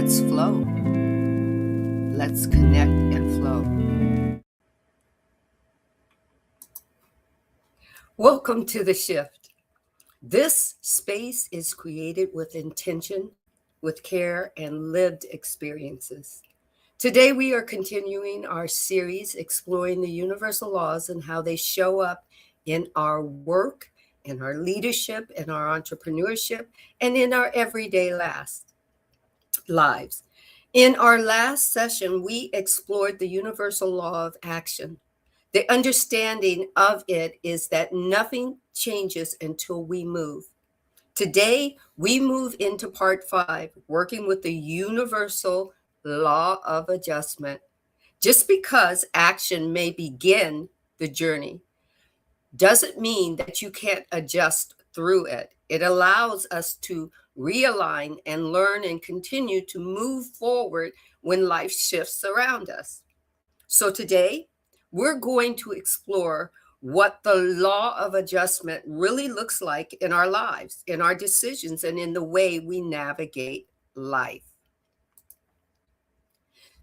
Let's flow. Let's connect and flow. Welcome to The Shift. This space is created with intention, with care, and lived experiences. Today, we are continuing our series exploring the universal laws and how they show up in our work, in our leadership, in our entrepreneurship, and in our everyday lives. In our last session, we explored the universal law of action. The understanding of it is that nothing changes until we move. Today, we move into part 5, working with the universal law of adjustment. Just because action may begin the journey doesn't mean that you can't adjust through it. It allows us to realign and learn and continue to move forward when life shifts around us. So today, we're going to explore what the law of adjustment really looks like in our lives, in our decisions, and in the way we navigate life.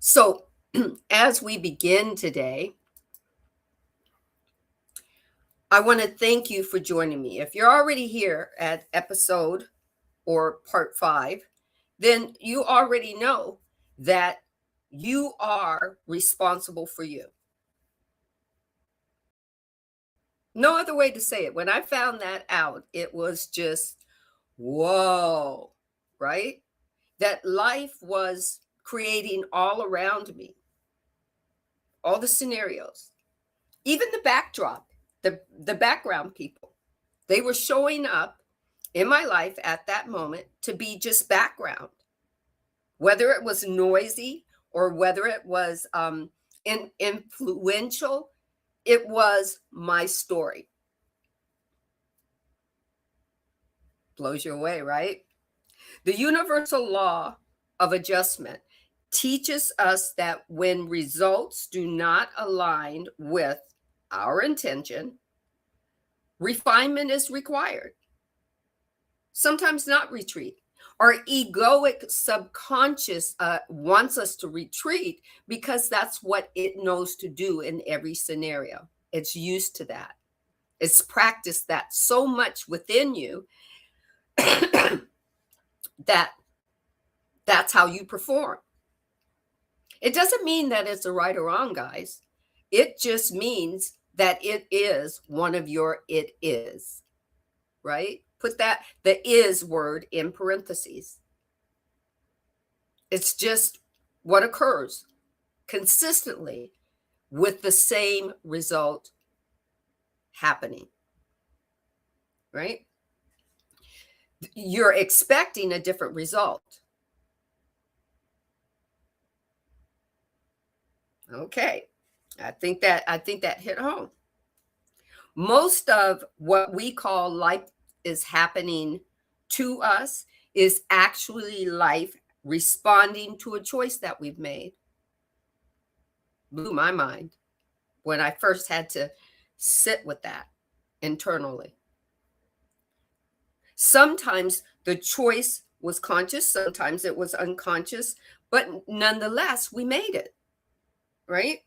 So, as we begin today, I want to thank you for joining me. If you're already here at episode or part 5, then you already know that you are responsible for you. No other way to say it. When I found that out, it was just, whoa, right? That life was creating all around me, all the scenarios, even the backdrop, the background people. They were showing up in my life at that moment to be just background, whether it was noisy or whether it was influential. It was my story. Blows you away, right? The universal law of adjustment teaches us that when results do not align with our intention, refinement is required. Sometimes not retreat. Our egoic subconscious wants us to retreat because that's what it knows to do in every scenario. It's used to that. It's practiced that so much within you that that's how you perform. It doesn't mean that it's a right or wrong, guys. It just means that it is one of your it is, right? Put that, the is word in parentheses. It's just what occurs consistently with the same result happening, right? You're expecting a different result. Okay. I think that hit home. Most of what we call life is happening to us is actually life responding to a choice that we've made. Blew my mind when I first had to sit with that internally. Sometimes the choice was conscious, sometimes it was unconscious, but nonetheless, we made it, right?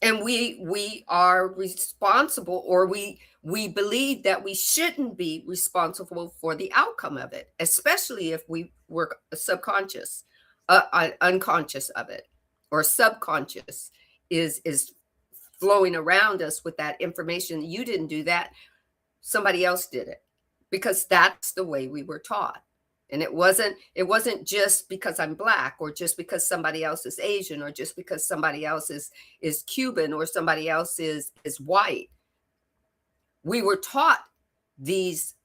And we are responsible, or we believe that we shouldn't be responsible for the outcome of it, especially if we were subconscious, unconscious of it, or subconscious is flowing around us with that information. You didn't do that, somebody else did it, because that's the way we were taught. And it wasn't just because I'm Black, or just because somebody else is Asian, or just because somebody else is Cuban, or somebody else is white. We were taught these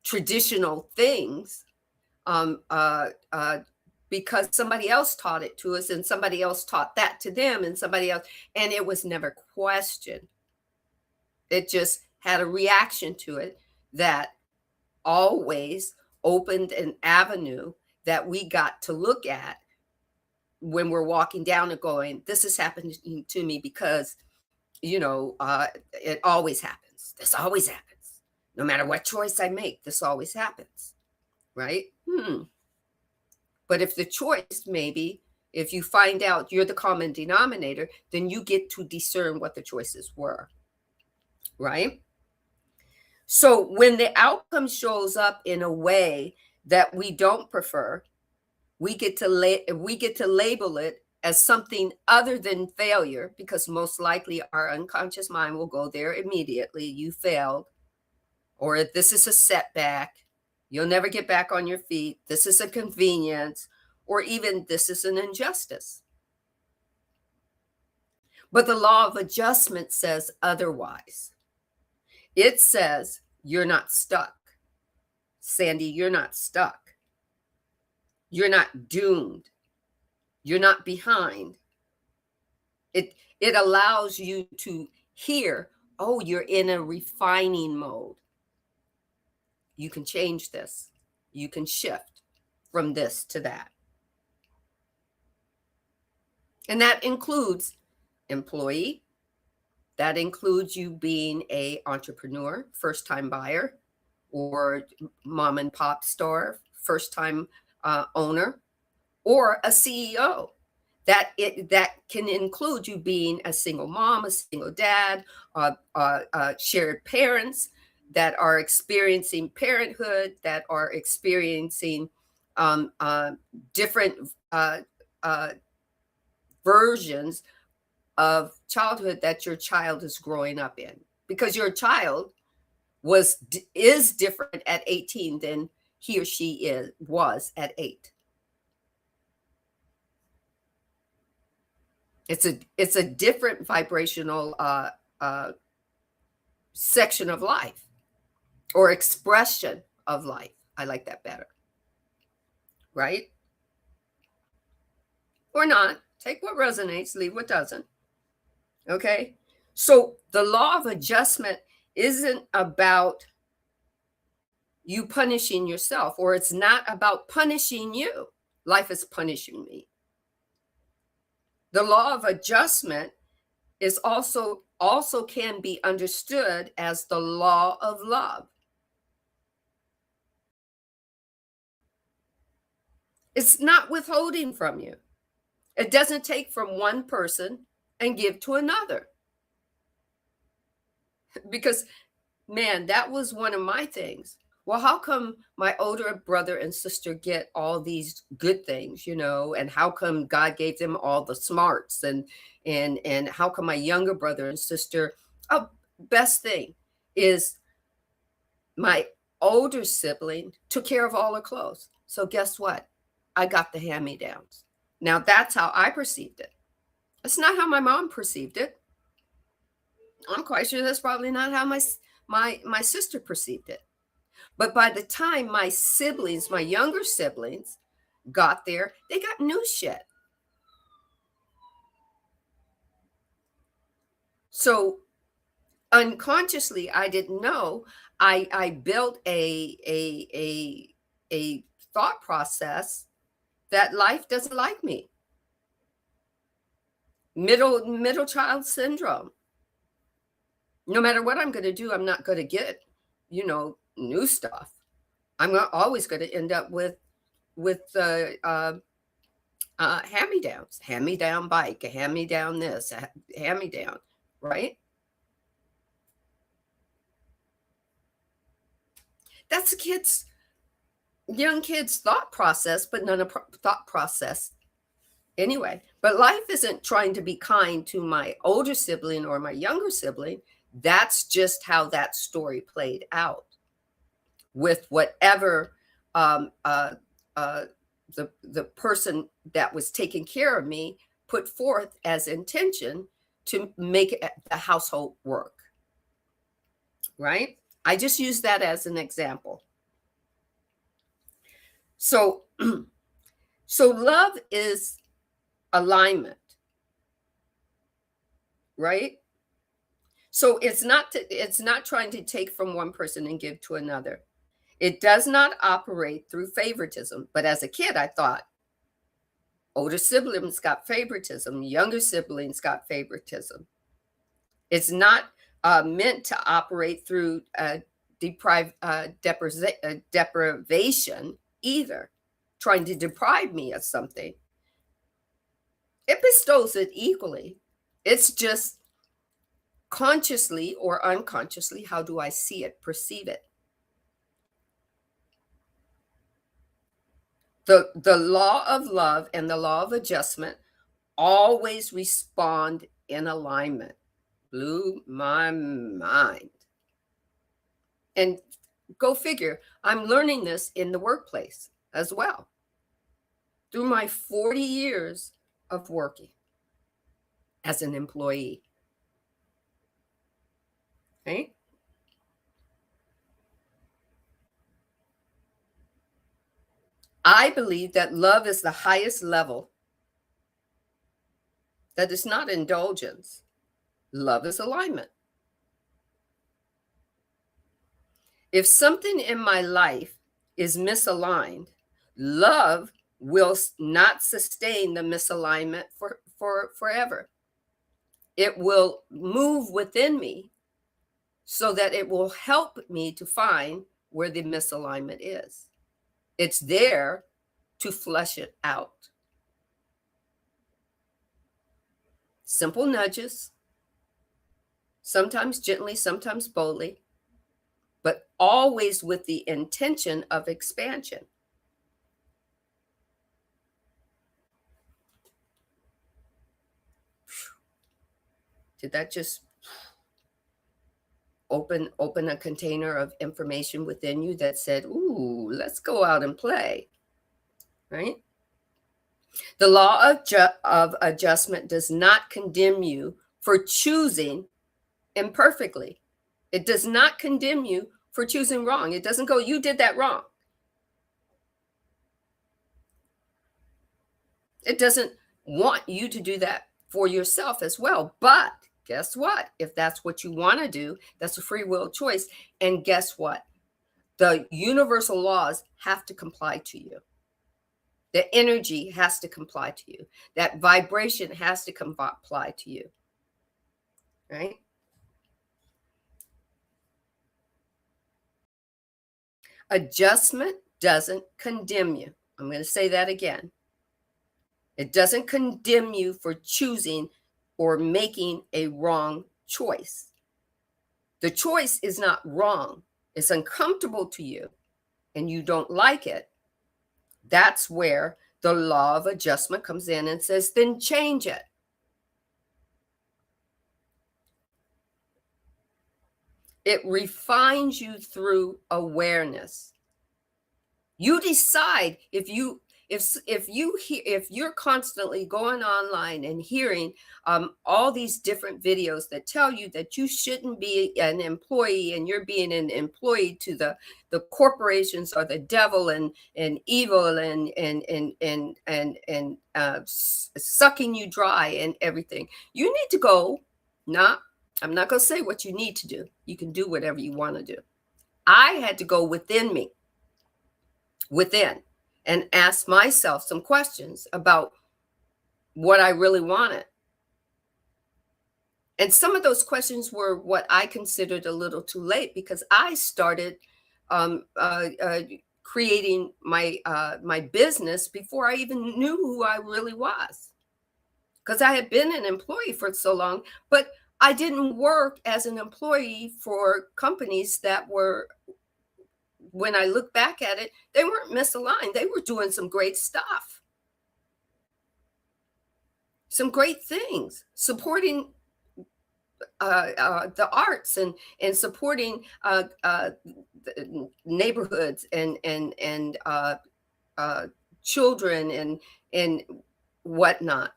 traditional things because somebody else taught it to us, and somebody else taught that to them, and somebody else, and it was never questioned. It just had a reaction to it that always opened an avenue that we got to look at when we're walking down and going, this is happening to me because, it always happens. This always happens. No matter what choice I make, this always happens. right? But if the choice, maybe, if you find out you're the common denominator, then you get to discern what the choices were, right? So when the outcome shows up in a way that we don't prefer, we get to label it as something other than failure, because most likely our unconscious mind will go there immediately. You failed, or this is a setback. You'll never get back on your feet. This is a convenience, or even this is an injustice. But the law of adjustment says otherwise. It says you're not stuck. Sandy, you're not stuck. You're not doomed. You're not behind. It allows you to hear, oh, you're in a refining mode. You can change this. You can shift from this to that. And that includes employee. That includes you being an entrepreneur, first-time buyer, or mom and pop store, first-time owner, or a CEO. That can include you being a single mom, a single dad, shared parents that are experiencing parenthood, that are experiencing different versions of childhood that your child is growing up in, because your child is different at 18 than he or she was at 8. It's a different vibrational section of life, or expression of life. I like that better, right? Or not. Take what resonates, leave what doesn't. Okay? So the law of adjustment isn't about you punishing yourself, or it's not about punishing you. Life is punishing me. The law of adjustment is also can be understood as the law of love. It's not withholding from you. It doesn't take from one person and give to another. Because, man, that was one of my things. Well, how come my older brother and sister get all these good things, and how come God gave them all the smarts, and how come my younger brother and sister? Oh, best thing is my older sibling took care of all the clothes. So guess what? I got the hand-me-downs. Now that's how I perceived it. It's not how my mom perceived it. I'm quite sure that's probably not how my sister perceived it. But by the time my siblings, my younger siblings, got there, they got new shit. So unconsciously, I didn't know. I built a thought process that life doesn't like me. Middle child syndrome. No matter what I'm going to do, I'm not going to get, new stuff. I'm always going to end up with hand-me-downs, hand-me-down bike, a hand-me-down this, a hand-me-down, right? That's young kids' thought process, but none of thought process anyway. But life isn't trying to be kind to my older sibling or my younger sibling. That's just how that story played out with whatever the person that was taking care of me put forth as intention to make the household work, right? I just use that as an example. So love is alignment, right? So it's not trying to take from one person and give to another. It does not operate through favoritism. But as a kid, I thought older siblings got favoritism, younger siblings got favoritism. It's not meant to operate through deprivation. either trying to deprive me of something. It bestows it equally. It's just consciously or unconsciously, how do I see it, perceive it? The law of love and the law of adjustment always respond in alignment. Blew my mind. And go figure, I'm learning this in the workplace as well through my 40 years of working as an employee. Right? I believe that love is the highest level, that it's not indulgence. Love is alignment. If something in my life is misaligned, love will not sustain the misalignment for forever. It will move within me so that it will help me to find where the misalignment is. It's there to flesh it out. Simple nudges, sometimes gently, sometimes boldly, but always with the intention of expansion. Did that just open a container of information within you that said, ooh, let's go out and play, right? The law of adjustment does not condemn you for choosing imperfectly. It does not condemn you for choosing wrong. It doesn't go, you did that wrong. It doesn't want you to do that for yourself as well. But guess what? If that's what you want to do, that's a free will choice. And guess what? The universal laws have to comply to you. The energy has to comply to you. That vibration has to comply to you. Right? Adjustment doesn't condemn you. I'm going to say that again. It doesn't condemn you for choosing or making a wrong choice. The choice is not wrong. It's uncomfortable to you and you don't like it. That's where the law of adjustment comes in and says, then change it. It refines you through awareness. You decide if you're constantly going online and hearing all these different videos that tell you that you shouldn't be an employee and you're being an employee to the corporations or the devil and evil and sucking you dry and everything, you need to go. I'm not going to say what you need to do. You can do whatever you want to do. I had to go within and ask myself some questions about what I really wanted. And some of those questions were what I considered a little too late, because I started creating my business before I even knew who I really was, because I had been an employee for so long, but I didn't work as an employee for companies that were, when I look back at it, they weren't misaligned. They were doing some great stuff, some great things, supporting the arts and supporting neighborhoods and children and whatnot.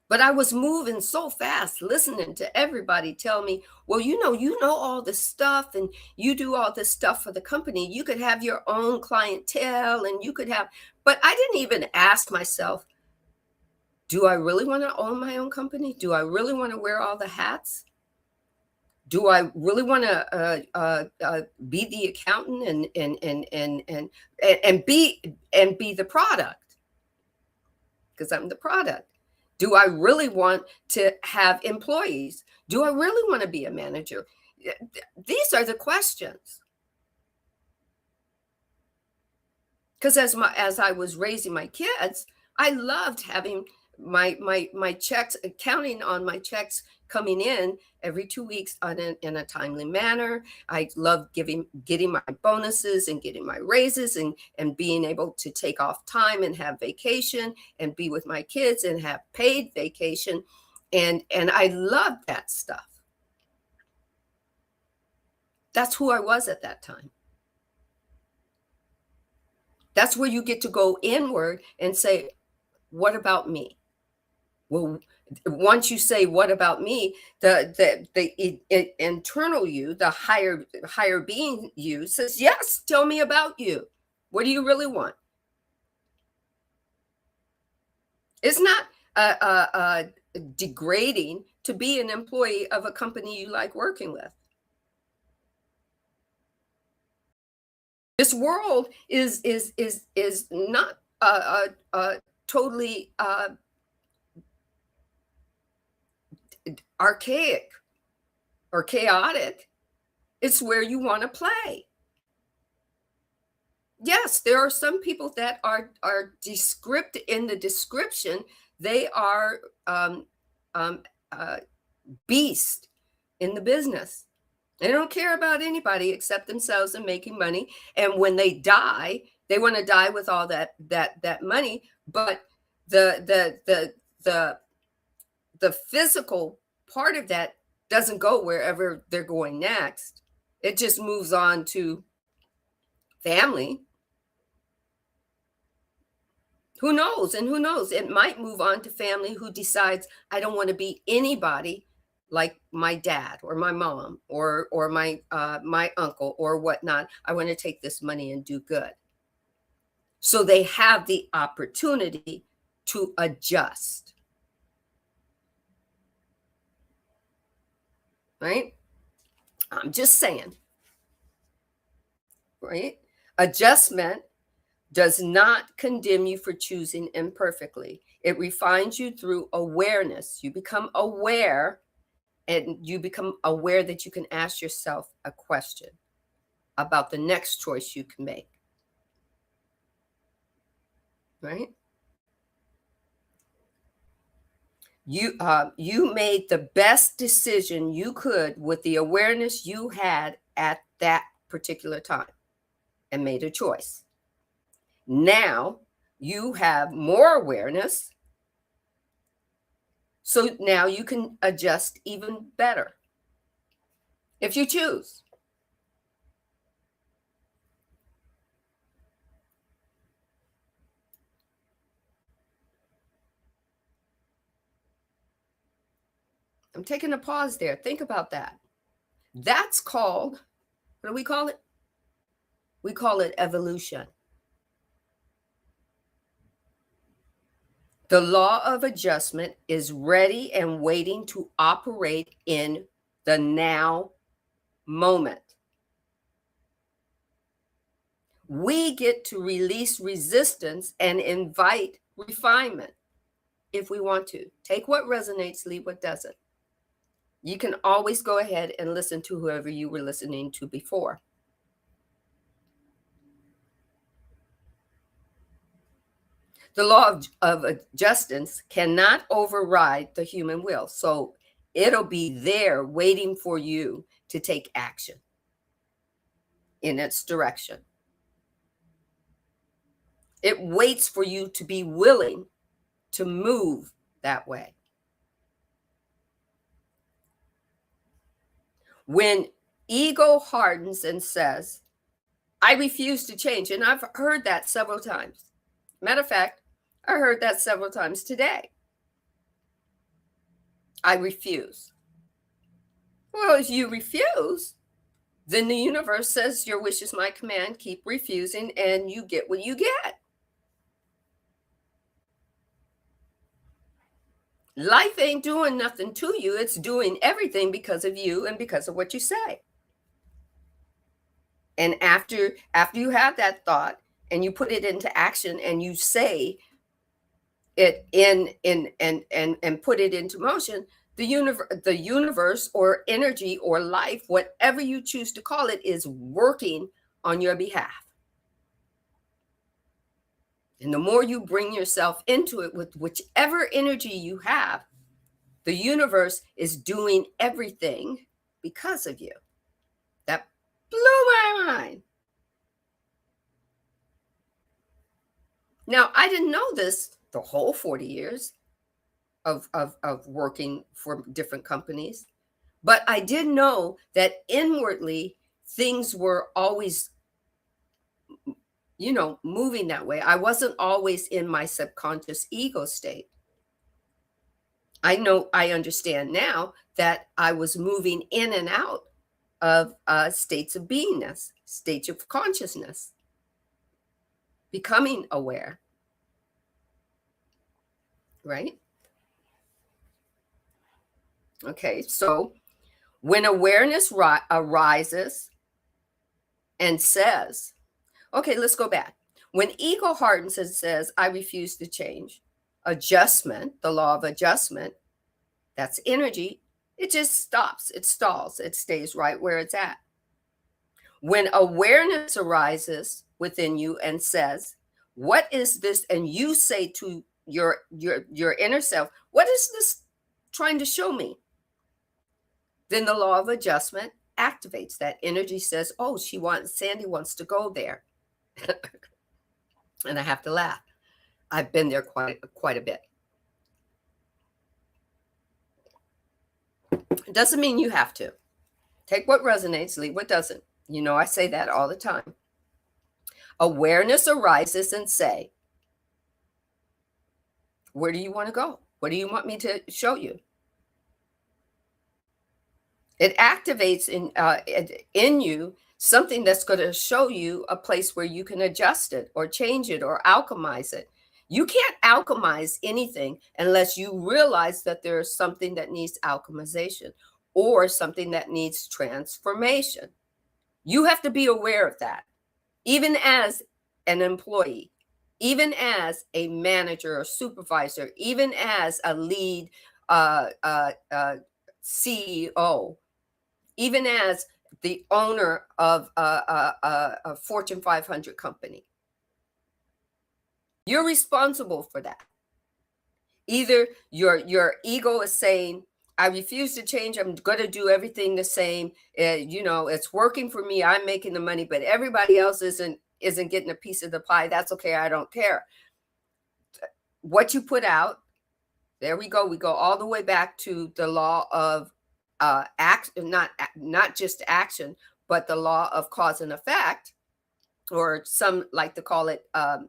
But I was moving so fast, listening to everybody tell me, well, you know all this stuff and you do all this stuff for the company. You could have your own clientele and you could have, but I didn't even ask myself, do I really want to own my own company? Do I really want to wear all the hats? Do I really want to be the accountant and be the product? Because I'm the product. Do I really want to have employees? Do I really want to be a manager? These are the questions. Because as I was raising my kids, I loved having my checks, counting on my checks coming in every 2 weeks in a timely manner. I loved getting my bonuses and getting my raises, and being able to take off time and have vacation and be with my kids and have paid vacation. And I loved that stuff. That's who I was at that time. That's where you get to go inward and say, what about me? Well, once you say, what about me, the internal you, the higher being you says, yes, tell me about you. What do you really want? It's not degrading to be an employee of a company you like working with. This world is not totally archaic or chaotic. It's where you want to play. Yes, there are some people that are descript in the description. They are um, beast in the business. They don't care about anybody except themselves and making money. And when they die, they want to die with all that money. But the the physical part of that doesn't go wherever they're going next. It just moves on to family. Who knows? And who knows? It might move on to family who decides, I don't want to be anybody like my dad or my mom or my uncle or whatnot. I want to take this money and do good. So they have the opportunity to adjust. Right? I'm just saying. Right? Adjustment does not condemn you for choosing imperfectly. It refines you through awareness. You become aware, and you become aware that you can ask yourself a question about the next choice you can make. Right? You made the best decision you could with the awareness you had at that particular time and made a choice. Now you have more awareness, so now you can adjust even better if you choose. I'm taking a pause there. Think about that. That's called, what do we call it? We call it evolution. The law of adjustment is ready and waiting to operate in the now moment. We get to release resistance and invite refinement if we want to. Take what resonates, leave what doesn't. You can always go ahead and listen to whoever you were listening to before. The law of adjustance cannot override the human will. So it'll be there waiting for you to take action in its direction. It waits for you to be willing to move that way. When ego hardens and says, I refuse to change, and I've heard that several times. Matter of fact, I heard that several times today. I refuse. Well, if you refuse, then the universe says your wish is my command. Keep refusing and you get what you get. Life ain't doing nothing to you. It's doing everything because of you and because of what you say. And after you have that thought and you put it into action and you say it in and put it into motion, the universe or energy or life, whatever you choose to call it, is working on your behalf. And the more you bring yourself into it with whichever energy you have, the universe is doing everything because of you. That blew my mind. Now, I didn't know this the whole 40 years of working for different companies, but I did know that inwardly things were always, moving that way. I wasn't always in my subconscious ego state. I understand now that I was moving in and out of states of beingness, states of consciousness, becoming aware, right? Okay, so when awareness arises and says, okay, let's go back. When ego hardens and says, I refuse to change, adjustment, the law of adjustment, that's energy, it just stops, it stalls, it stays right where it's at. When awareness arises within you and says, what is this? And you say to your inner self, what is this trying to show me? Then the law of adjustment activates. That energy says, oh, Sandy wants to go there. And I have to laugh. I've been there quite a bit. It doesn't mean you have to. Take what resonates, leave what doesn't. I say that all the time. Awareness arises and say, where do you want to go? What do you want me to show you? It activates in you something that's going to show you a place where you can adjust it or change it or alchemize it. You can't alchemize anything unless you realize that there's something that needs alchemization or something that needs transformation. You have to be aware of that, even as an employee, even as a manager or supervisor, even as a lead CEO, even as the owner of a Fortune 500 company. You're responsible for that. Either your ego is saying, I refuse to change. I'm going to do everything the same. It's working for me. I'm making the money, but everybody else isn't getting a piece of the pie. That's okay. I don't care. What you put out, there we go. We go all the way back to the law of not just action, but the law of cause and effect, or some like to call it, the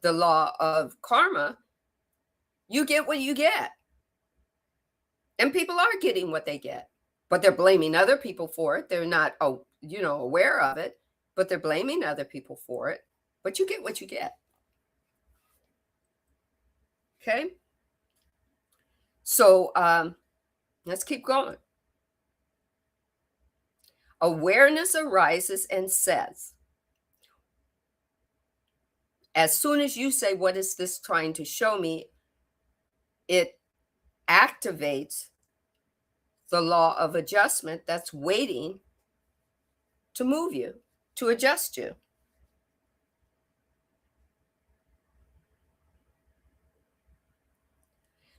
law of karma. You get what you get. And people are getting what they get, but they're blaming other people for it. They're not, aware of it, but they're blaming other people for it. But you get what you get. Okay. So let's keep going. Awareness arises and says, as soon as you say, what is this trying to show me? It activates the law of adjustment that's waiting to move you, to adjust you.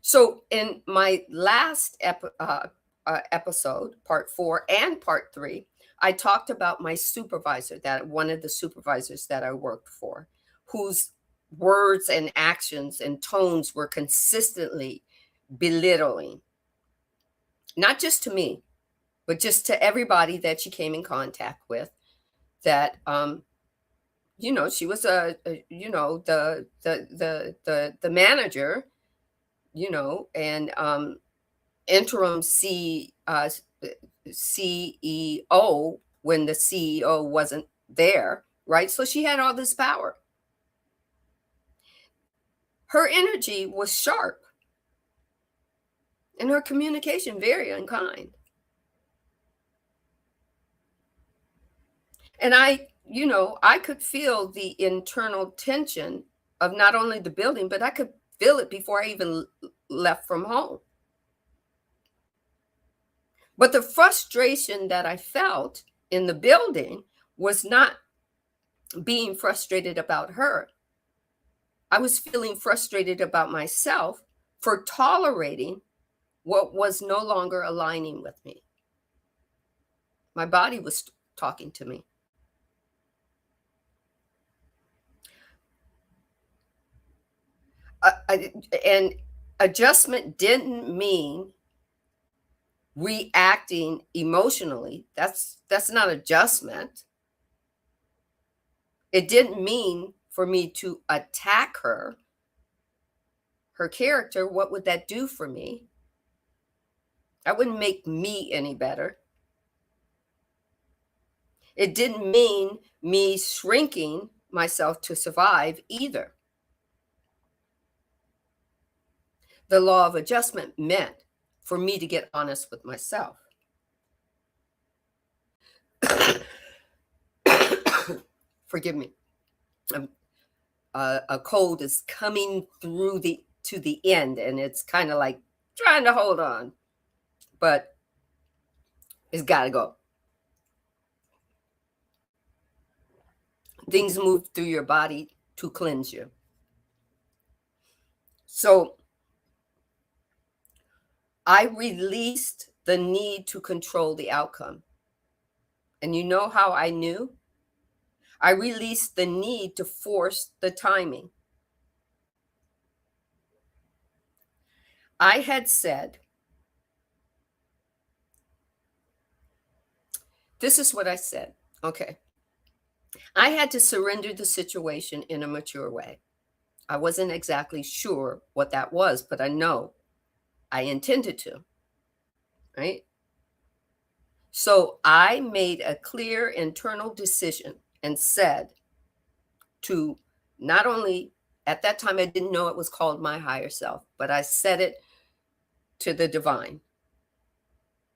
So in my last episode, part 4 and part 3, I talked about my supervisor, that one of the supervisors that I worked for, whose words and actions and tones were consistently belittling, not just to me, but just to everybody that she came in contact with. That she was the manager, and interim CEO when the CEO wasn't there, right? So she had all this power. Her energy was sharp and her communication very unkind. And I could feel the internal tension of not only the building, but I could feel it before I even left from home. But the frustration that I felt in the building was not being frustrated about her. I was feeling frustrated about myself for tolerating what was no longer aligning with me. My body was talking to me. And adjustment didn't mean reacting emotionally. That's not adjustment. It didn't mean for me to attack her character. What would that do for me? That wouldn't make me any better. It didn't mean me shrinking myself to survive either. The law of adjustment meant for me to get honest with myself. Forgive me. A cold is coming through to the end, and it's kind of like trying to hold on, but it's got to go. Things move through your body to cleanse you. So I released the need to control the outcome. And you know how I knew? I released the need to force the timing. I had said, this is what I said. Okay. I had to surrender the situation in a mature way. I wasn't exactly sure what that was, but I know I intended to, right? So I made a clear internal decision and said to not only, at that time, I didn't know it was called my higher self, but I said it to the divine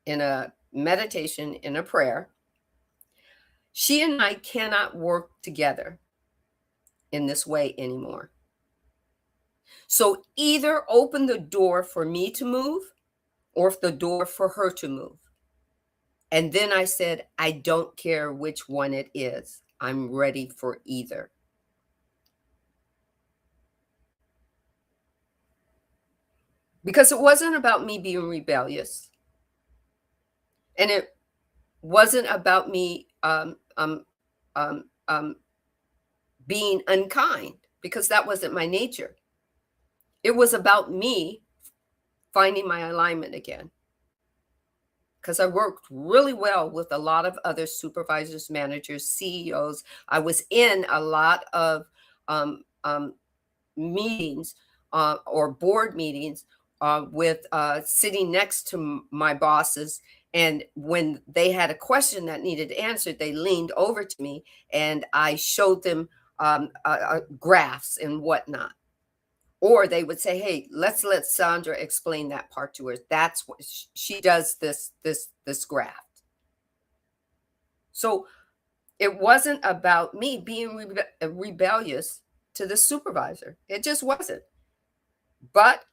in a meditation, in a prayer. She and I cannot work together in this way anymore. So either open the door for me to move or the door for her to move. And then I said, I don't care which one it is. I'm ready for either. Because it wasn't about me being rebellious. And it wasn't about me being unkind, because that wasn't my nature. It was about me finding my alignment again. Because I worked really well with a lot of other supervisors, managers, CEOs. I was in a lot of meetings or board meetings with sitting next to my bosses. And when they had a question that needed answered, they leaned over to me and I showed them graphs and whatnot. Or they would say, hey, let's let Sandra explain that part to her. That's what she does, this graph. So it wasn't about me being rebellious to the supervisor. It just wasn't. But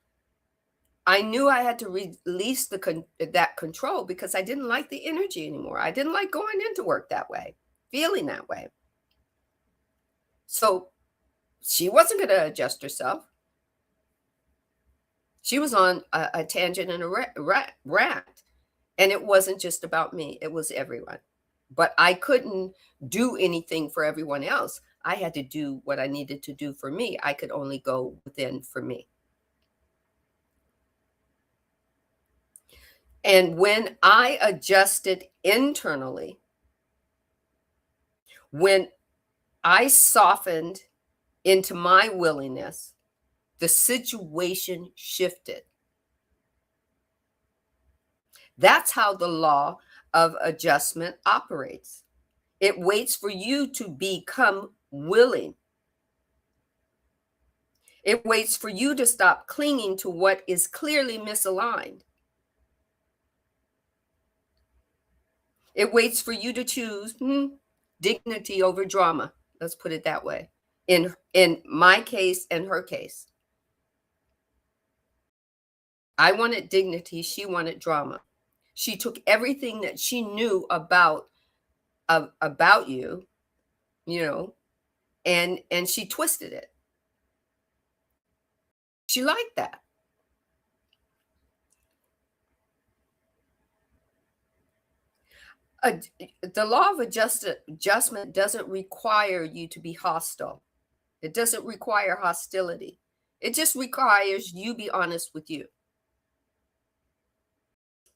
I knew I had to release that control because I didn't like the energy anymore. I didn't like going into work that way, feeling that way. So she wasn't going to adjust herself. She was on a tangent and a rant. And it wasn't just about me. It was everyone. But I couldn't do anything for everyone else. I had to do what I needed to do for me. I could only go within for me. And when I adjusted internally, when I softened into my willingness, the situation shifted. That's how the law of adjustment operates. It waits for you to become willing. It waits for you to stop clinging to what is clearly misaligned. It waits for you to choose dignity over drama. Let's put it that way. In my case and her case. I wanted dignity. She wanted drama. She took everything that she knew about you, and she twisted it. She liked that. A, the law of adjustment doesn't require you to be hostile. It doesn't require hostility. It just requires you be honest with you.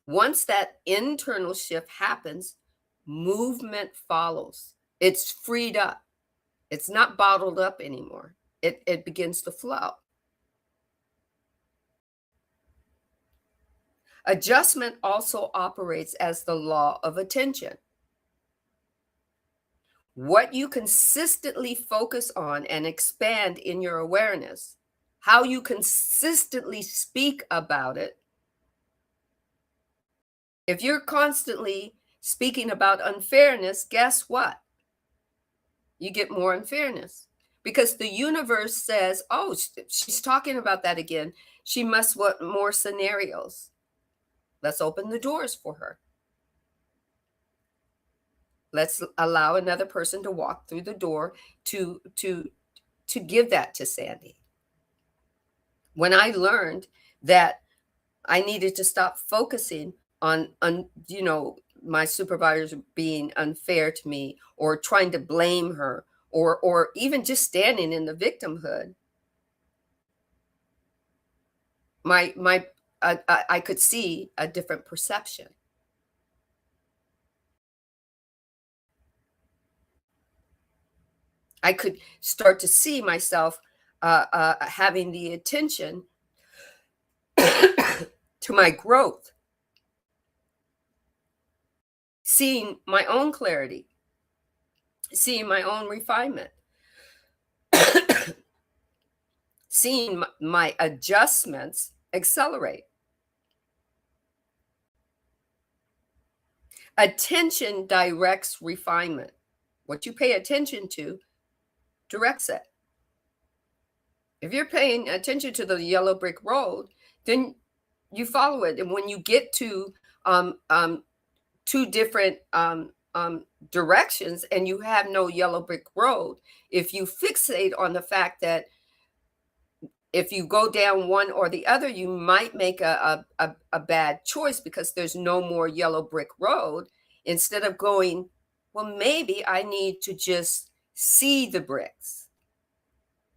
Once that internal shift happens, movement follows. It's freed up. It's not bottled up anymore. It begins to flow. Adjustment also operates as the law of attention. What you consistently focus on and expand in your awareness, how you consistently speak about it. If you're constantly speaking about unfairness, guess what? You get more unfairness because the universe says, oh, she's talking about that again. She must want more scenarios. Let's open the doors for her. Let's allow another person to walk through the door to give that to Sandy. When I learned that I needed to stop focusing on my supervisors being unfair to me or trying to blame her or even just standing in the victimhood, I could see a different perception. I could start to see myself having the attention to my growth, seeing my own clarity, seeing my own refinement, seeing my adjustments accelerate. Attention directs refinement. What you pay attention to directs it. If you're paying attention to the yellow brick road, then you follow it. And when you get to two different directions and you have no yellow brick road, if you fixate on the fact that if you go down one or the other, you might make a bad choice because there's no more yellow brick road, instead of going, well, maybe I need to just see the bricks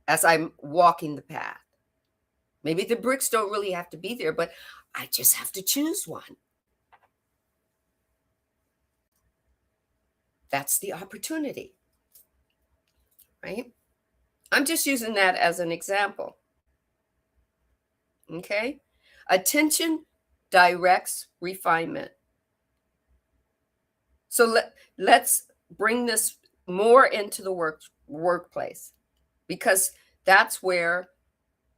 as I'm walking the path. Maybe the bricks don't really have to be there, but I just have to choose one. That's the opportunity, right? I'm just using that as an example. Okay? Attention directs refinement. So let's bring this more into the workplace, because that's where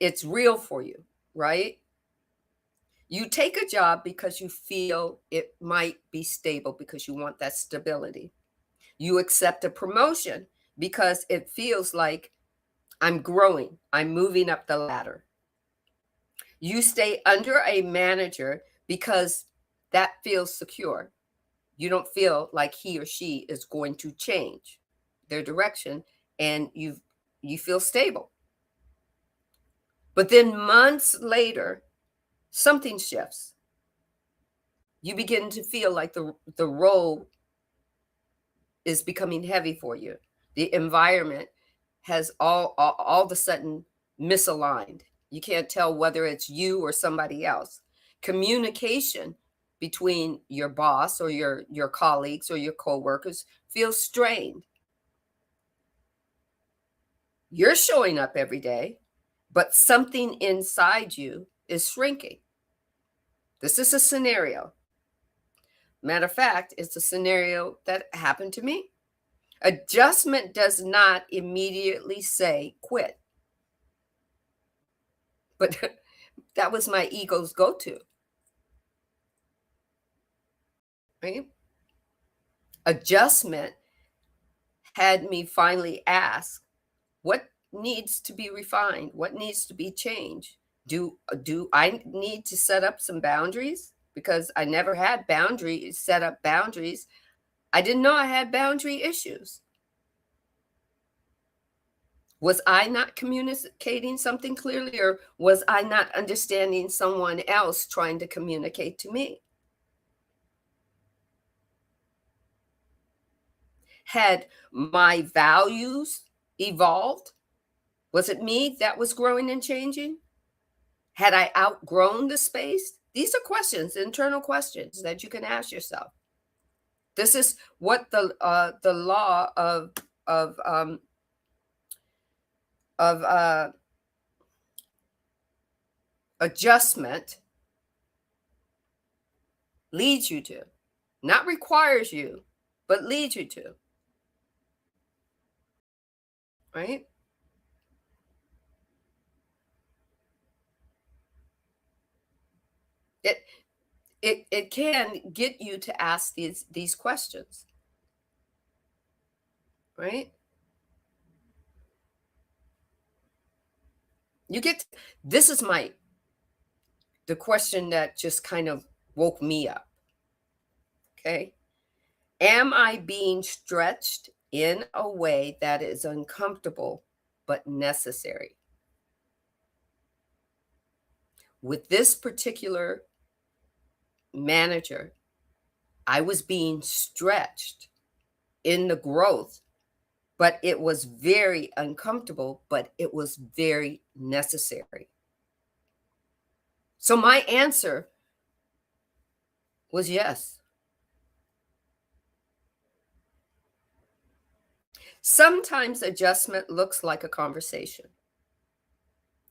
it's real for you, right? You take a job because you feel it might be stable, because you want that stability. You accept a promotion because it feels like I'm growing, I'm moving up the ladder. You stay under a manager because that feels secure. You don't feel like he or she is going to change their direction, and you feel stable. But then months later, something shifts. You begin to feel like the role is becoming heavy for you. The environment has all of a sudden misaligned. You can't tell whether it's you or somebody else. Communication between your boss or your colleagues or your coworkers feels strained. You're showing up every day, but something inside you is shrinking. This is a scenario. Matter of fact, it's a scenario that happened to me. Adjustment does not immediately say quit. But that was my ego's go-to. Right? Adjustment had me finally ask, what needs to be refined? What needs to be changed? Do I need to set up some boundaries? Because I never had set up boundaries. I didn't know I had boundary issues. Was I not communicating something clearly, or was I not understanding someone else trying to communicate to me? Had my values evolved? Was it me that was growing and changing? Had I outgrown the space? These are questions, internal questions that you can ask yourself. This is what the law of um, of adjustment leads you to, not requires you, but leads you to, right? It it can get you to ask these questions, right? You get this is my the question that just kind of woke me up. Okay. Am I being stretched in a way that is uncomfortable but necessary? With this particular manager, I was being stretched in the growth, but it was very uncomfortable, but it was very necessary. So my answer was yes. Sometimes adjustment looks like a conversation.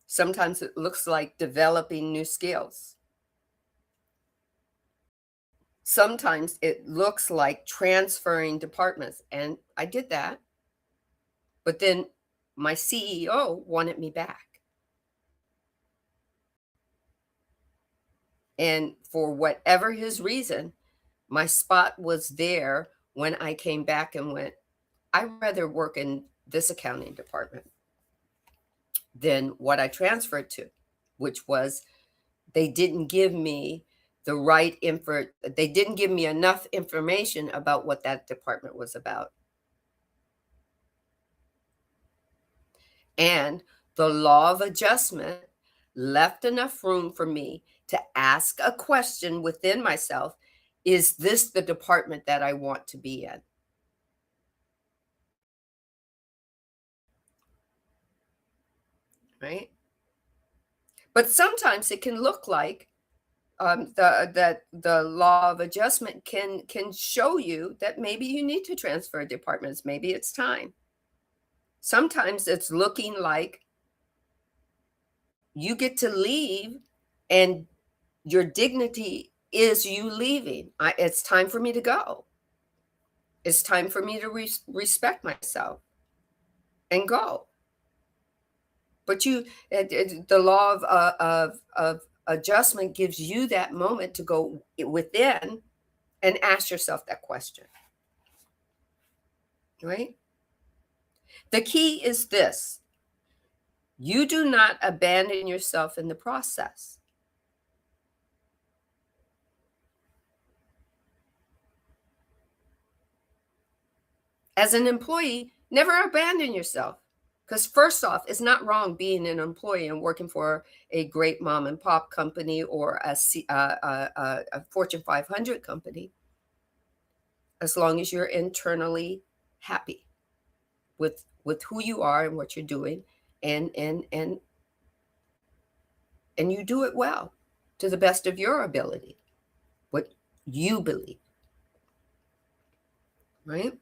Sometimes it looks like developing new skills. Sometimes it looks like transferring departments. And I did that. But then my CEO wanted me back. And for whatever his reason, my spot was there when I came back and went, I'd rather work in this accounting department than what I transferred to, which was they didn't give me the right info. They didn't give me enough information about what that department was about. And the law of adjustment left enough room for me to ask a question within myself. Is this the department that I want to be in? Right. But sometimes it can look like that the law of adjustment can show you that maybe you need to transfer departments. Maybe it's time. Sometimes it's looking like you get to leave and your dignity is you leaving. It's time for me to go. It's time for me to respect myself and go. But the law of adjustment gives you that moment to go within and ask yourself that question, right? The key is this: you do not abandon yourself in the process. As an employee, never abandon yourself. Because first off, it's not wrong being an employee and working for a great mom and pop company or a Fortune 500 company, as long as you're internally happy with who you are and what you're doing, and and you do it well to the best of your ability, what you believe, right?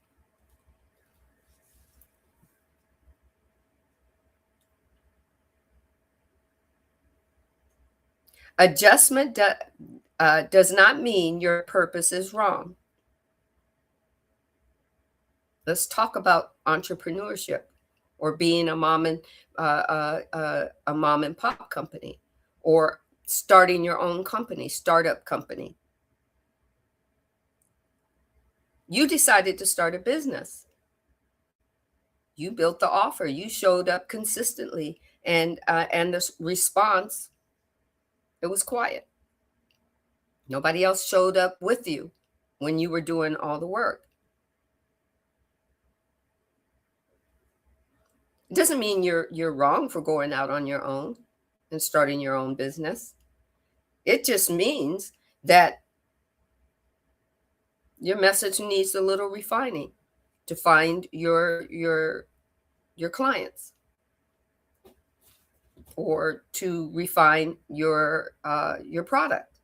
Adjustment does not mean your purpose is wrong. Let's talk about entrepreneurship or being a mom and pop company, or starting your own company, startup company. You decided to start a business. You built the offer. You showed up consistently, and the response, it was quiet. Nobody else showed up with you when you were doing all the work. It doesn't mean you're wrong for going out on your own and starting your own business. It just means that your message needs a little refining to find your clients, or to refine your product.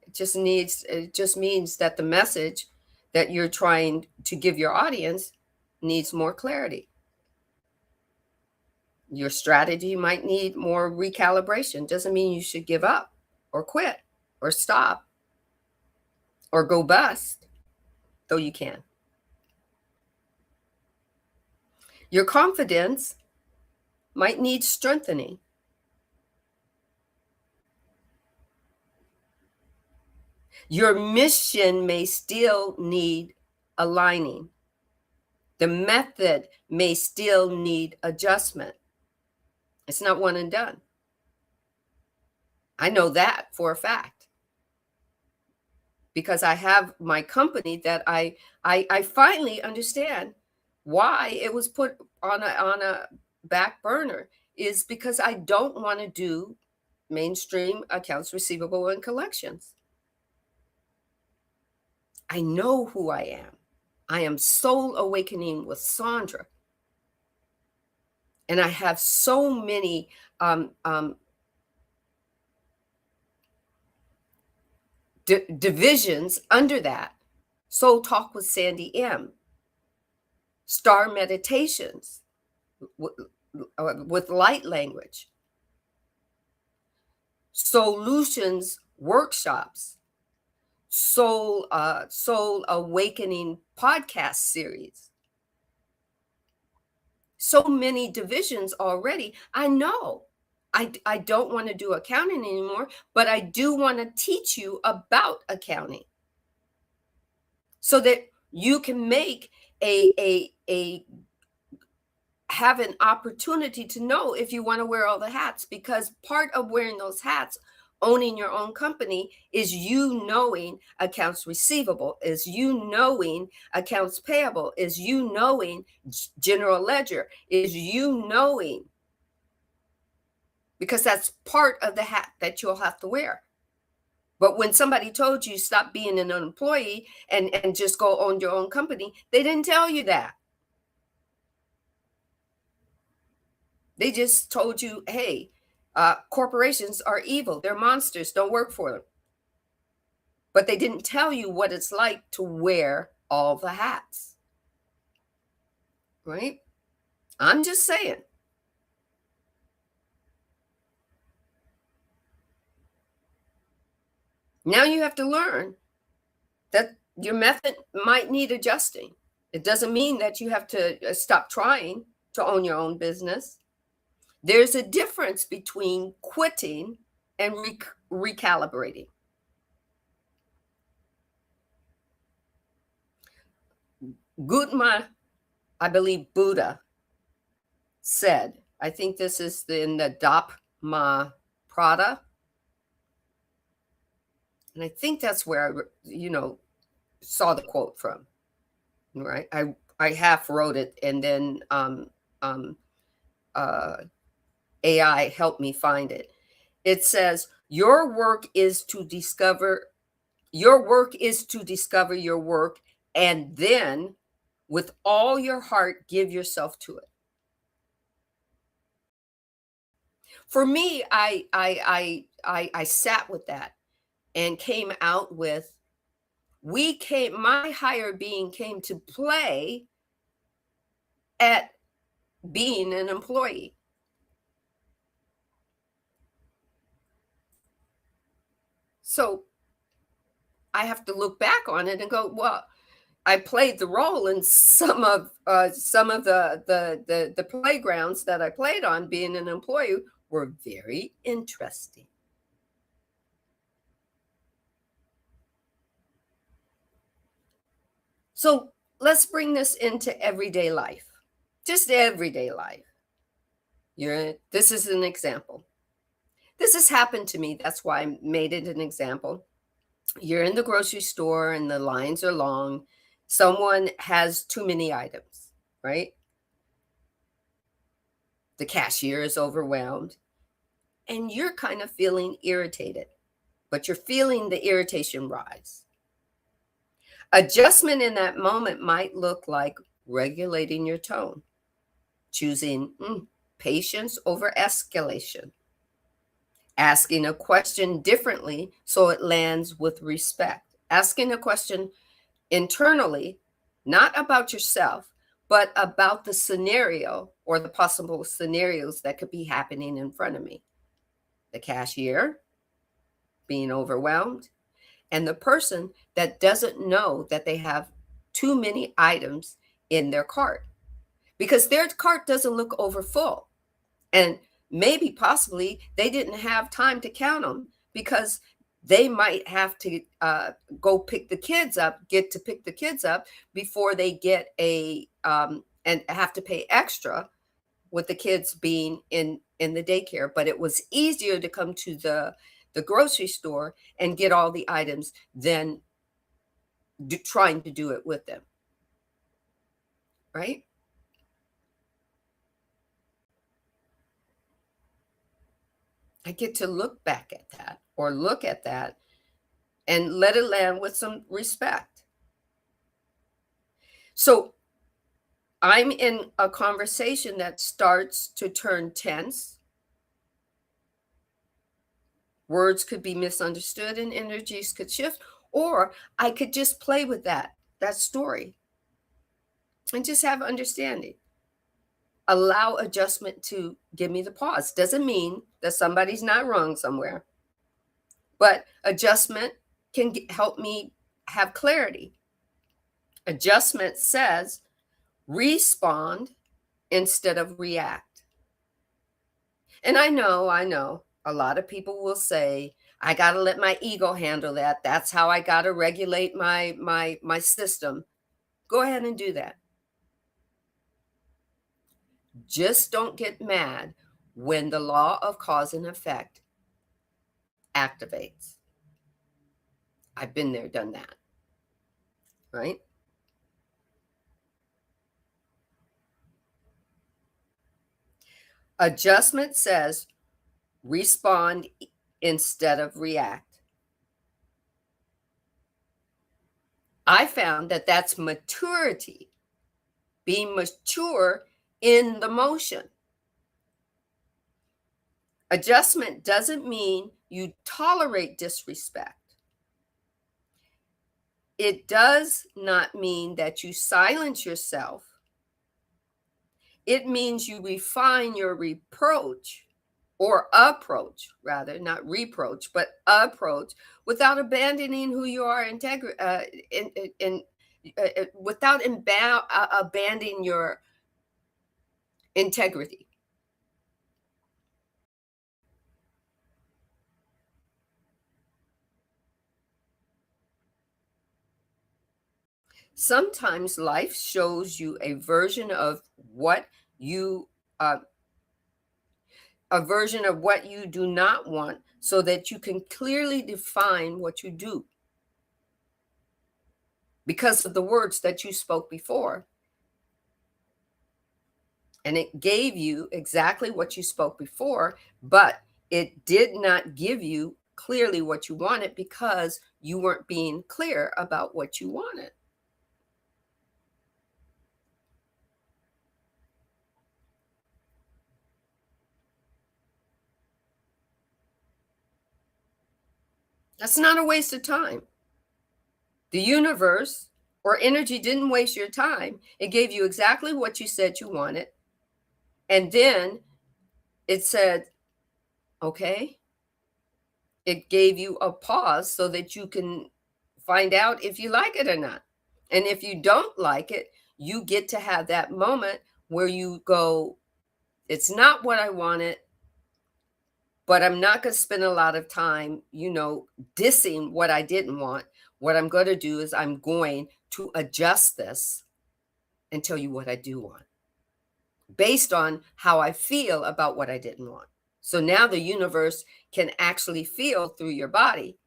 It just means that the message that you're trying to give your audience needs more clarity. Your strategy might need more recalibration. Doesn't mean you should give up or quit or stop or go bust, though you can. Your confidence might need strengthening. Your mission may still need aligning. The method may still need adjustment. It's not one and done. I know that for a fact, because I have my company that I finally understand why it was put on a back burner, is because I don't want to do mainstream accounts receivable and collections. I know who I am. I am soul awakening with Sandra. And I have so many divisions under that. Soul Talk with Sandy M. Star Meditations with light language. Soulutions Workshops. Soul Awakening podcast series. So many divisions already. I know I don't want to do accounting anymore, but I do want to teach you about accounting so that you can make a have an opportunity to know if you want to wear all the hats, because part of wearing those hats, owning your own company, is you knowing accounts receivable, is you knowing accounts payable, is you knowing general ledger, is you knowing, because that's part of the hat that you'll have to wear. But when somebody told you stop being an employee and just go own your own company, they didn't tell you that. They just told you, hey, corporations are evil. They're monsters. Don't work for them. But they didn't tell you what it's like to wear all the hats. Right? I'm just saying. Now you have to learn that your method might need adjusting. It doesn't mean that you have to stop trying to own your own business. There's a difference between quitting and recalibrating. Gautama, I believe Buddha, said, I think this is in the Dhamma Prada, and I think that's where I saw the quote from. Right, I half wrote it, and then AI helped me find it. It says, your work is to discover your work, and then with all your heart give yourself to it. For me, I sat with that and came out with, my higher being came to play at being an employee. So I have to look back on it and go, well, I played the role in some of the playgrounds that I played on. Being an employee were very interesting. So let's bring this into everyday life, just everyday life. This is an example. This has happened to me. That's why I made it an example. You're in the grocery store and the lines are long. Someone has too many items, right? The cashier is overwhelmed and you're kind of feeling irritated, but you're feeling the irritation rise. Adjustment in that moment might look like regulating your tone, choosing patience over escalation, asking a question differently so it lands with respect, asking a question internally, not about yourself, but about the scenario or the possible scenarios that could be happening in front of me. The cashier being overwhelmed, and the person that doesn't know that they have too many items in their cart because their cart doesn't look overfull. And maybe possibly they didn't have time to count them because they might have to go pick the kids up, get to pick the kids up before they get and have to pay extra with the kids being in the daycare. But it was easier to come to the grocery store and get all the items than trying to do it with them, right? I get to look back at that or look at that and let it land with some respect. So I'm in a conversation that starts to turn tense. Words could be misunderstood and energies could shift, or I could just play with that story and just have understanding. Allow adjustment to give me the pause. Doesn't mean that somebody's not wrong somewhere, but adjustment can help me have clarity. Adjustment says respond instead of react. And I know a lot of people will say, I got to let my ego handle that. That's how I got to regulate my system. Go ahead and do that. Just don't get mad when the law of cause and effect activates. I've been there, done that, right? Adjustment says respond instead of react. I found that that's maturity, being mature in the motion. Adjustment doesn't mean you tolerate disrespect. It does not mean that you silence yourself. It means you refine your reproach or approach, rather, not reproach, but approach without abandoning who you are, without abandoning your integrity. Sometimes life shows you you uh, a version of what you do not want so that you can clearly define what you do because of the words that you spoke before. And it gave you exactly what you spoke before, but it did not give you clearly what you wanted because you weren't being clear about what you wanted. That's not a waste of time. The universe or energy didn't waste your time. It gave you exactly what you said you wanted. And then it said, okay, it gave you a pause so that you can find out if you like it or not. And if you don't like it, you get to have that moment where you go, it's not what I wanted, but I'm not going to spend a lot of time, dissing what I didn't want. What I'm going to do is I'm going to adjust this and tell you what I do want based on how I feel about what I didn't want. So now the universe can actually feel through your body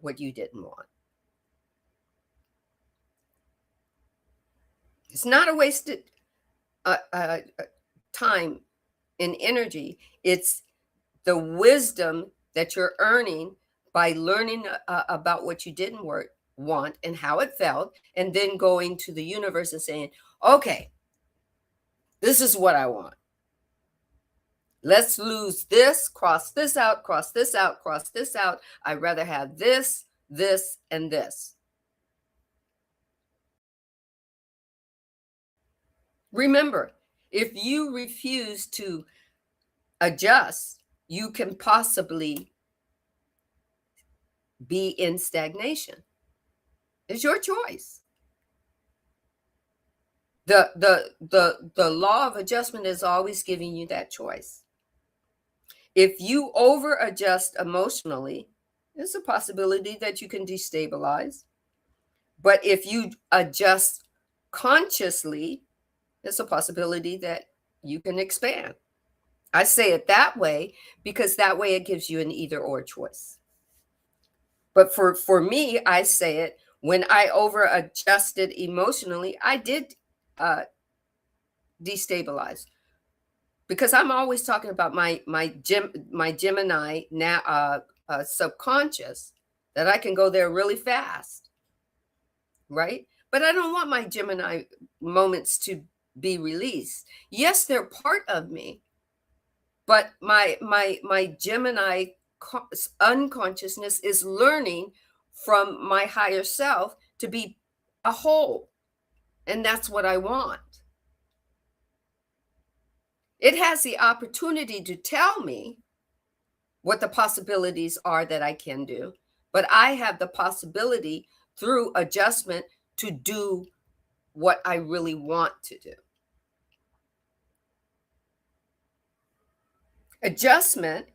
what you didn't want. It's not a wasted time and energy. It's the wisdom that you're earning by learning about what you didn't want and how it felt, and then going to the universe and saying, okay, this is what I want. Let's lose this, cross this out, cross this out, cross this out. I'd rather have this, this, and this. Remember, if you refuse to adjust, you can possibly be in stagnation. It's your choice. The law of adjustment is always giving you that choice. If you over adjust emotionally, there's a possibility that you can destabilize. But if you adjust consciously, there's a possibility that you can expand. I say it that way because that way it gives you an either or choice. But for me, I say it when I over adjusted emotionally, I did destabilize, because I'm always talking about my Gemini now subconscious, that I can go there really fast, right? But I don't want my Gemini moments to be released. Yes, they're part of me, but my Gemini unconsciousness is learning from my higher self to be a whole, and that's what I want. It has the opportunity to tell me what the possibilities are that I can do, but I have the possibility through adjustment to do what I really want to do. Adjustment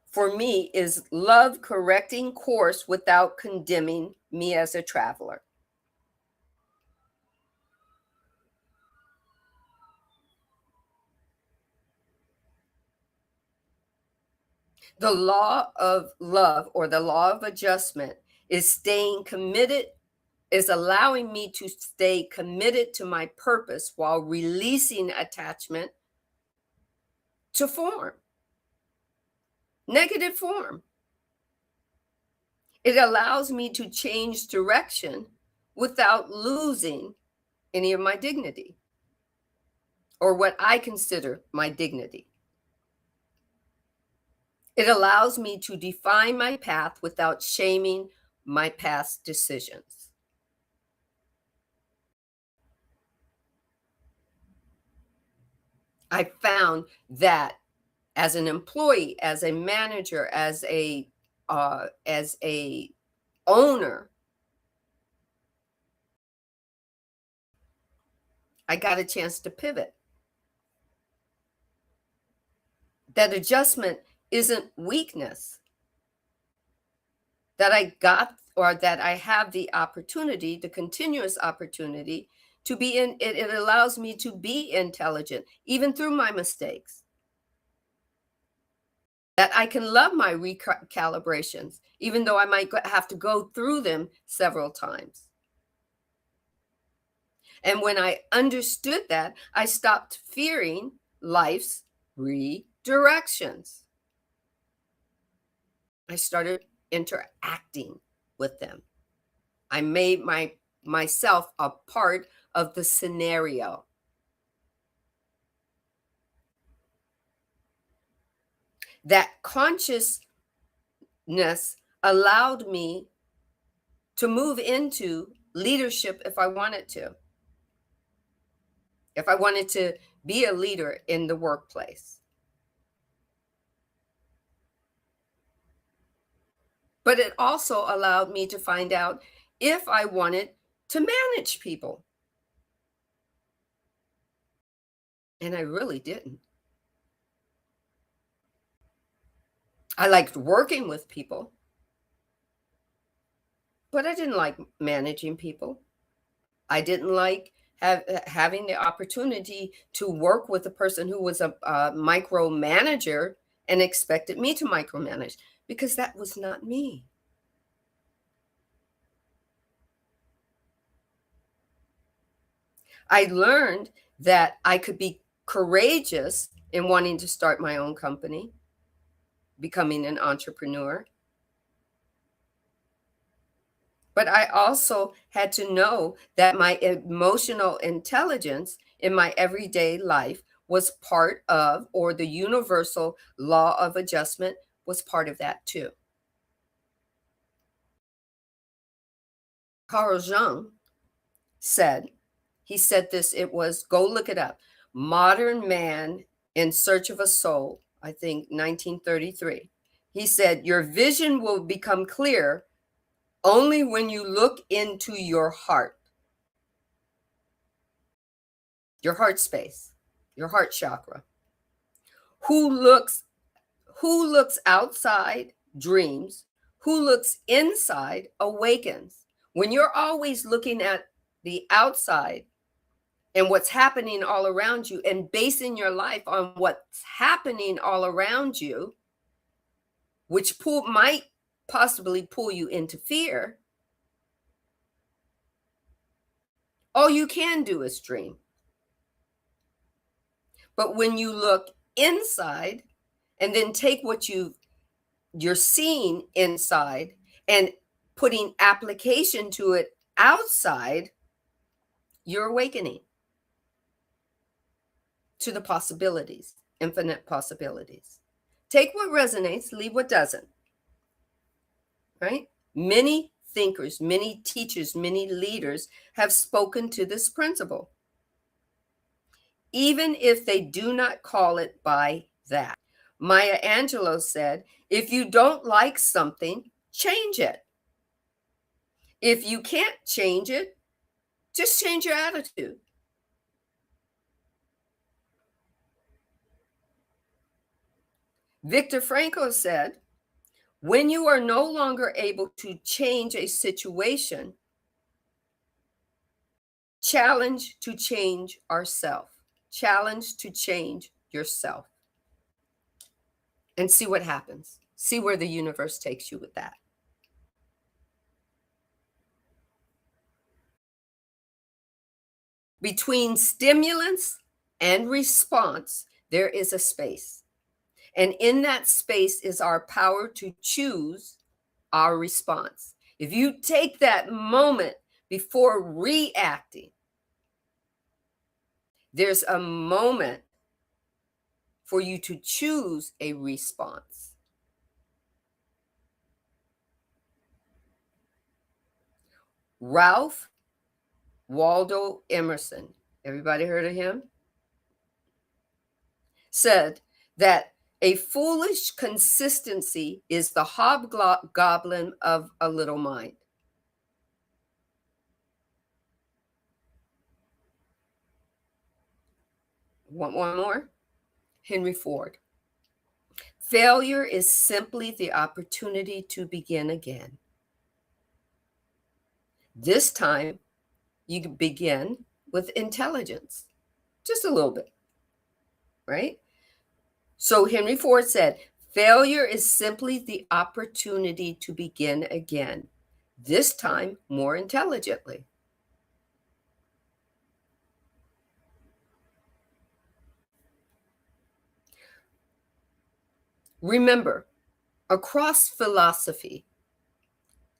for me is love correcting course without condemning me as a traveler. The law of love, or the law of adjustment, is staying committed, is allowing me to stay committed to my purpose while releasing attachment to form, negative form. It allows me to change direction without losing any of my dignity, or what I consider my dignity. It allows me to define my path without shaming my past decisions. I found that as an employee, as a manager, as a owner, I got a chance to pivot. That adjustment isn't weakness. That I got, or that I have the opportunity, the continuous opportunity to be in it. It allows me to be intelligent, even through my mistakes. That I can love my recalibrations, even though I might have to go through them several times. And when I understood that, I stopped fearing life's redirections. I started interacting with them. I made myself a part of the scenario. That consciousness allowed me to move into leadership if I wanted to. If I wanted to be a leader in the workplace. But it also allowed me to find out if I wanted to manage people. And I really didn't. I liked working with people, but I didn't like managing people. I didn't like having the opportunity to work with a person who was a micromanager and expected me to micromanage, because that was not me. I learned that I could be courageous in wanting to start my own company, becoming an entrepreneur. But I also had to know that my emotional intelligence in my everyday life was part of, or the universal law of adjustment was part of that too. Carl Jung said, he said this, it was, go look it up, Modern Man in Search of a Soul, I think 1933. He said, your vision will become clear only when you look into your heart space, your heart chakra. Who looks outside dreams, who looks inside awakens. When you're always looking at the outside and what's happening all around you and basing your life on what's happening all around you, which might possibly pull you into fear, all you can do is dream. But when you look inside and then take what you're seeing inside and putting application to it outside, you're awakening to the possibilities, infinite possibilities. Take what resonates, leave what doesn't, right? Many thinkers, many teachers, many leaders have spoken to this principle, even if they do not call it by that. Maya Angelou said, if you don't like something, change it. If you can't change it, just change your attitude. Viktor Frankl said, when you are no longer able to change a situation, challenge to change ourselves. Challenge to change yourself. And see what happens. See where the universe takes you with that. Between stimulus and response, there is a space. And in that space is our power to choose our response. If you take that moment before reacting, there's a moment for you to choose a response. Ralph Waldo Emerson, everybody heard of him? Said that a foolish consistency is the hobgoblin of a little mind. Want one more? Henry Ford. Failure is simply the opportunity to begin again. This time, you begin with intelligence, just a little bit, right? So Henry Ford said, failure is simply the opportunity to begin again, this time more intelligently. Remember, across philosophy,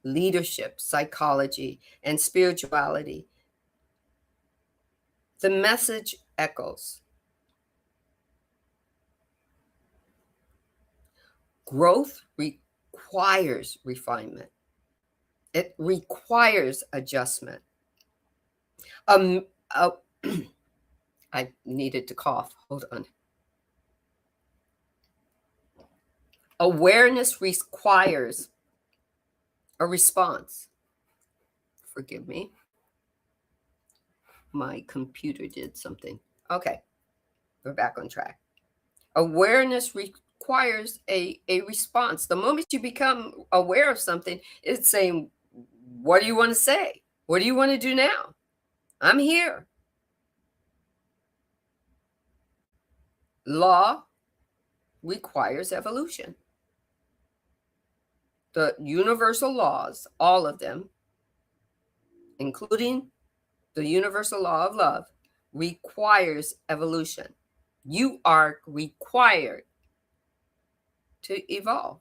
leadership, psychology, and spirituality, the message echoes. Growth requires refinement. It requires adjustment. Um, uh, I needed to cough. Hold on. Awareness requires a response. Forgive me. My computer did something. Okay, we're back on track. Awareness requires a response. The moment you become aware of something, it's saying, what do you want to say? What do you want to do now? I'm here. Law requires evolution. The universal laws, all of them, including The universal law of love requires evolution. You are required to evolve.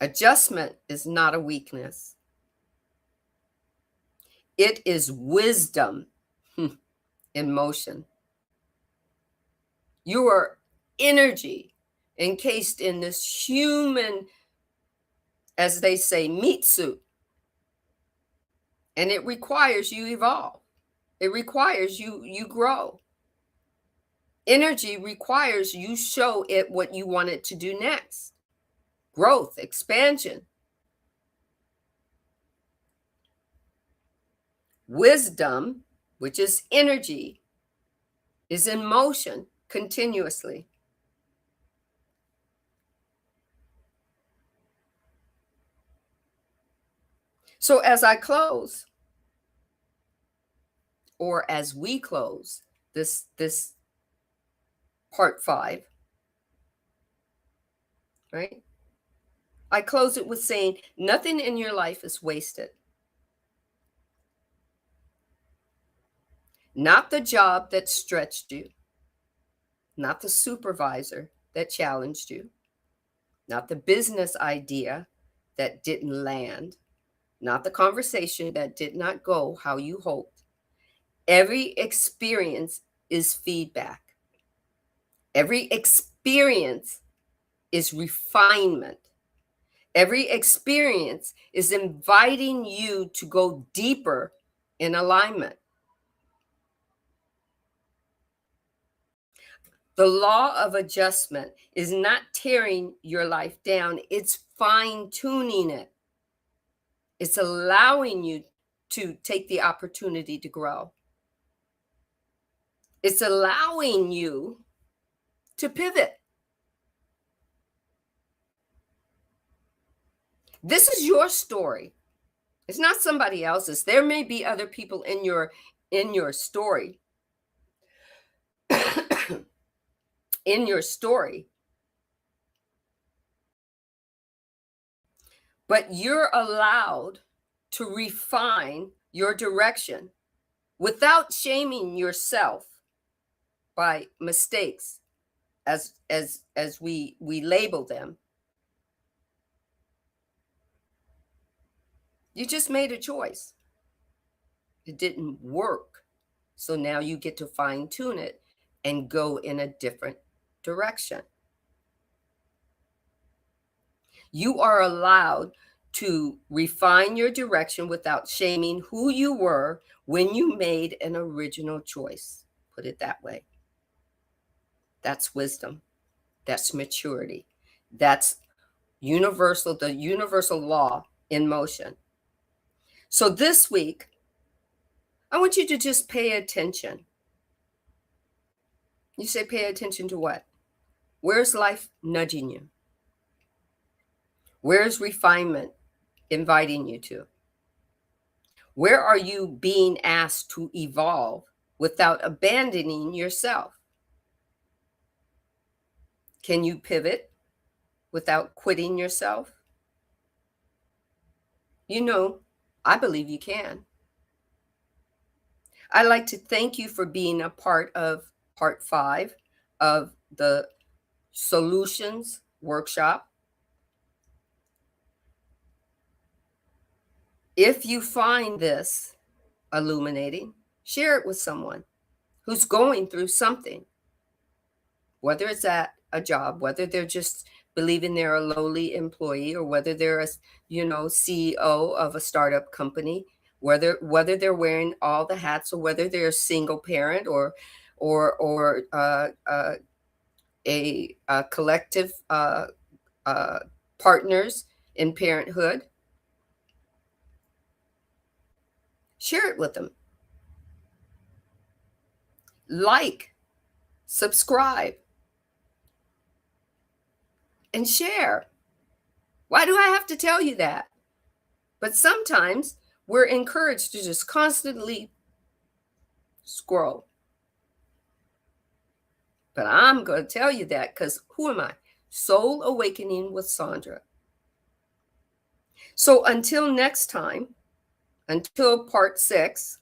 Adjustment is not a weakness. It is wisdom in motion. You are energy encased in this human, as they say, meat suit. And it requires you evolve. It requires you grow. Energy requires you show it what you want it to do next. Growth, expansion. Wisdom, which is energy, is in motion continuously. So as I close, or as we close this part 5, right? I close it with saying, nothing in your life is wasted. Not the job that stretched you, not the supervisor that challenged you, not the business idea that didn't land, not the conversation that did not go how you hoped. Every experience is feedback. Every experience is refinement. Every experience is inviting you to go deeper in alignment. The law of adjustment is not tearing your life down, it's fine-tuning it. It's allowing you to take the opportunity to grow. It's allowing you to pivot. This is your story. It's not somebody else's. There may be other people in your story. In your story. But you're allowed to refine your direction without shaming yourself by mistakes, as we label them. You just made a choice. It didn't work. So now you get to fine-tune it and go in a different direction. You are allowed to refine your direction without shaming who you were when you made an original choice. Put it that way. That's wisdom. That's maturity. That's universal, the universal law in motion. So this week, I want you to just pay attention. You say pay attention to what? Where's life nudging you? Where's refinement inviting you to? Where are you being asked to evolve without abandoning yourself? Can you pivot without quitting yourself? You know, I believe you can. I'd like to thank you for being a part of part 5 of the Soulutions Workshop. If you find this illuminating, share it with someone who's going through something, whether it's at a job, whether they're just believing they're a lowly employee, or whether they're a CEO of a startup company, whether they're wearing all the hats, or whether they're a single parent, or a collective partners in parenthood. Share it with them. Like, subscribe, and share. Why do I have to tell you that? But sometimes we're encouraged to just constantly scroll. But I'm going to tell you that because who am I? Soul Awakening with Sandra. So until next time, Until part 6,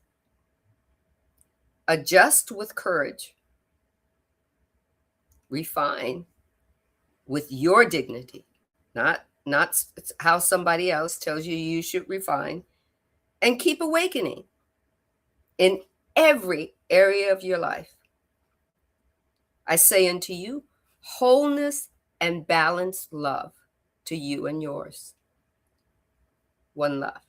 adjust with courage, refine with your dignity, not how somebody else tells you should refine, and keep awakening in every area of your life. I say unto you, wholeness and balanced love to you and yours. One love.